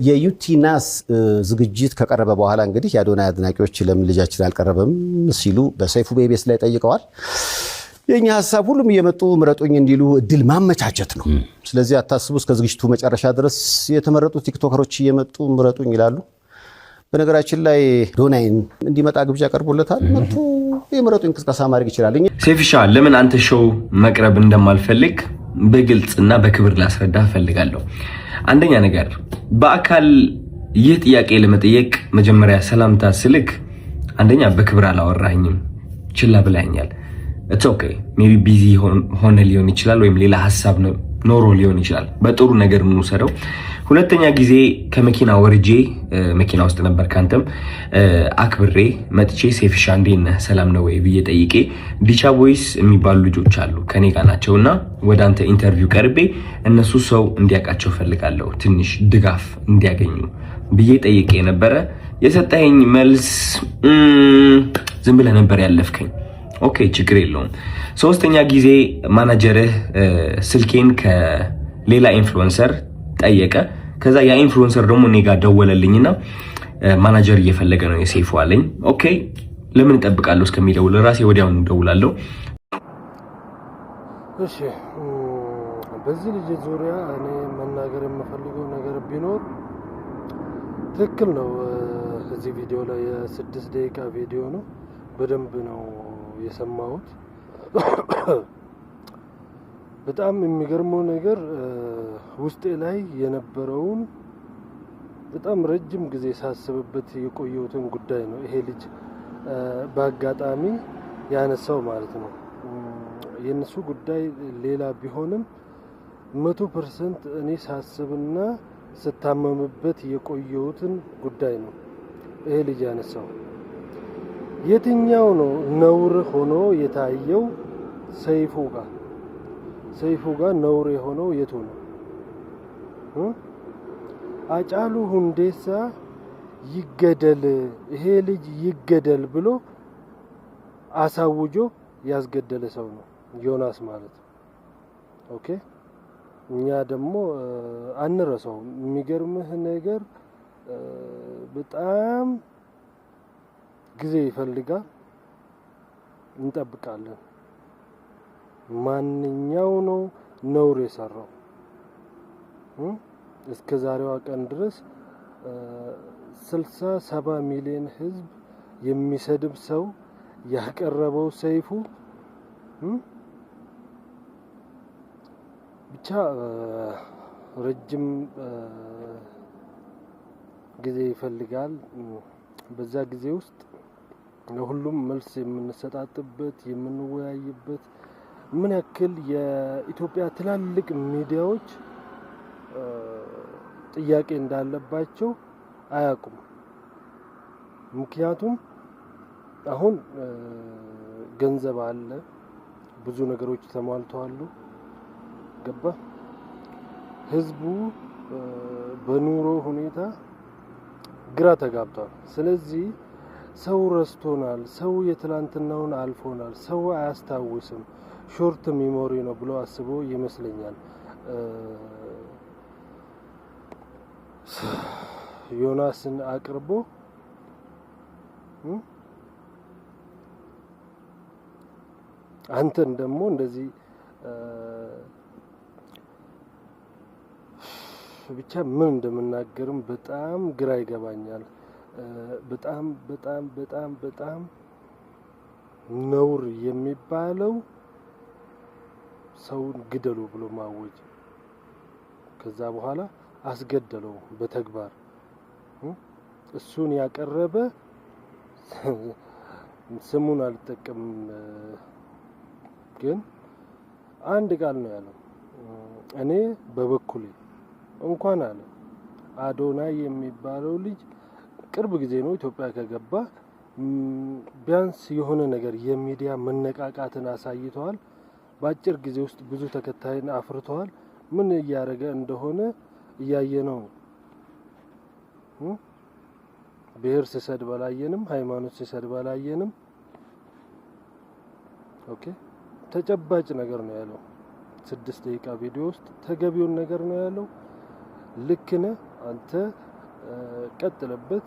የዩቲናስ ዝግጅት ከቀረበ በኋላ እንግዲህ የአዶናይ አድናቂዎች ለምን ልጃችን አልቀረበም ሲሉ በሰይፉ ቤቤስ ላይ ጠይቀዋል። የኛ ሐሳብ ሁሉም እየመጡ ምረጡኝ እንዲሉ እድል ማመቻቸት ነው። ስለዚህ አታስቡ፣ እስከ ዝግጅቱ መጨረሻ ድረስ የተመረጡ ቲክቶከሮች እየመጡ ምረጡኝ ይላሉ። በነገራችን ላይ አዶናይን እንዲመጣ ግብዣ ቀርቦለታል። መጥቶ የምረጡኝ ቅስቀሳ ማድረግ ይችላል። ሴፍሻ ለምን አንተ ሾው መቅረብ እንደማልፈልግ በግልጽና በክብር ላስረዳ ፈልጋለሁ። አንደኛ ነገር በአካል ይህ ጥያቄ ለመጠየቅ መጀመሪያ ሰላምታ ስልክ አንደኛ በክብር አላወራኝም፣ ችላ ብላኛል። ኢትስ ኦኬ ሜቢ ቢዚ ሆነ ሊሆን ይችላል፣ ወይም ሌላ ሐሳብ ኖሮ ሊሆን ይችላል። በጥሩ ነገር እንውሰደው። ሁለተኛ ጊዜ ከመኪና ወርጄ መኪና ውስጥ ነበር ካንተም አክብሬ መጥቼ ሴፍሻ እንዴት ነህ ሰላም ነው ወይ ብዬ ጠይቄ ዲቻ ቦይስ የሚባሉ ልጆች አሉ ከኔ ጋር ናቸውና ወደ አንተ ኢንተርቪው ቀርቤ እነሱ ሰው እንዲያውቃቸው ፈልጋለሁ ትንሽ ድጋፍ እንዲያገኙ ብዬ ጠይቄ ነበረ። የሰጠኸኝ መልስ ዝም ብለህ ነበር ያለፍከኝ። ኦኬ ችግር የለውም። ሶስተኛ ጊዜ ማናጀርህ ስልኬን ከሌላ ኢንፍሉዌንሰር ጠየቀ። ከዛ ያ ኢንፍሉዌንሰር ደግሞ እኔ ጋር ደወለልኝና ማናጀር እየፈለገ ነው የሴፉ አለኝ። ኦኬ ለምን እጠብቃለሁ እስከሚደውል ራሴ ወዲያውኑ ደውላለሁ። እሺ በዚህ ልጅ ዙሪያ እኔ መናገር የምፈልገው ነገር ቢኖር ትክክል ነው። እዚህ ቪዲዮ ላይ የ6 ደቂቃ ቪዲዮ ነው። በደንብ ነው የሰማሁት። በጣም የሚገርመው ነገር ውስጤ ላይ የነበረውን በጣም ረጅም ጊዜ ሳስብበት የቆየሁትን ጉዳይ ነው ይሄ ልጅ በአጋጣሚ ያነሳው ማለት ነው። የነሱ ጉዳይ ሌላ ቢሆንም 100% እኔ ሳስብና ስታመምበት የቆየሁትን ጉዳይ ነው ይሄ ልጅ ያነሳው። የትኛው ነው ነውር ሆኖ የታየው? ሰይፉ ጋር ነውር የሆነው የቱ ነው? አጫሉ ሁንዴሳ ይገደል፣ ይሄ ልጅ ይገደል ብሎ አሳውጆ ያስገደለ ሰው ነው ዮናስ ማለት። ኦኬ እኛ ደግሞ አንረሳው። የሚገርምህ ነገር በጣም ጊዜ ይፈልጋል፣ እንጠብቃለን። ማንኛው ነው ነውር የሰራው? እስከ ዛሬዋ ቀን ድረስ 67 ሚሊዮን ህዝብ የሚሰድብ ሰው ያቀረበው ሰይፉ ብቻ ረጅም ጊዜ ይፈልጋል። በዛ ጊዜ ውስጥ ለሁሉም መልስ የምንሰጣጥበት የምንወያይበት ምን ያክል የኢትዮጵያ ትላልቅ ሚዲያዎች ጥያቄ እንዳለባቸው አያውቁም። ምክንያቱም አሁን ገንዘብ አለ፣ ብዙ ነገሮች ተሟልተዋል። ገባ ህዝቡ በኑሮ ሁኔታ ግራ ተጋብቷል። ስለዚህ ሰው ረስቶናል፣ ሰው የትላንትናውን አልፎናል፣ ሰው አያስታውስም፣ ሾርት ሚሞሪ ነው ብሎ አስቦ ይመስለኛል ዮናስን አቅርቦ አንተን ደግሞ እንደዚህ ብቻ ምን እንደምናገርም በጣም ግራ ይገባኛል። በጣም በጣም በጣም በጣም ነውር የሚባለው ሰውን ግደሉ ብሎ ማወጅ፣ ከዛ በኋላ አስገደለው በተግባር። እሱን ያቀረበ ስሙን አልጠቀም፣ ግን አንድ ቃል ነው ያለው። እኔ በበኩሌ እንኳን አለ አዶናይ የሚባለው ልጅ ቅርብ ጊዜ ነው ኢትዮጵያ ከገባ። ቢያንስ የሆነ ነገር የሚዲያ መነቃቃትን አሳይተዋል። በአጭር ጊዜ ውስጥ ብዙ ተከታይን አፍርተዋል። ምን እያደረገ እንደሆነ እያየነው። ብሔር ሲሰድብ አላየንም፣ ሃይማኖት ሲሰድብ አላየንም። ኦኬ ተጨባጭ ነገር ነው ያለው። 6 ደቂቃ ቪዲዮ ውስጥ ተገቢውን ነገር ነው ያለው። ልክ ነህ። አንተ ቀጥለበት።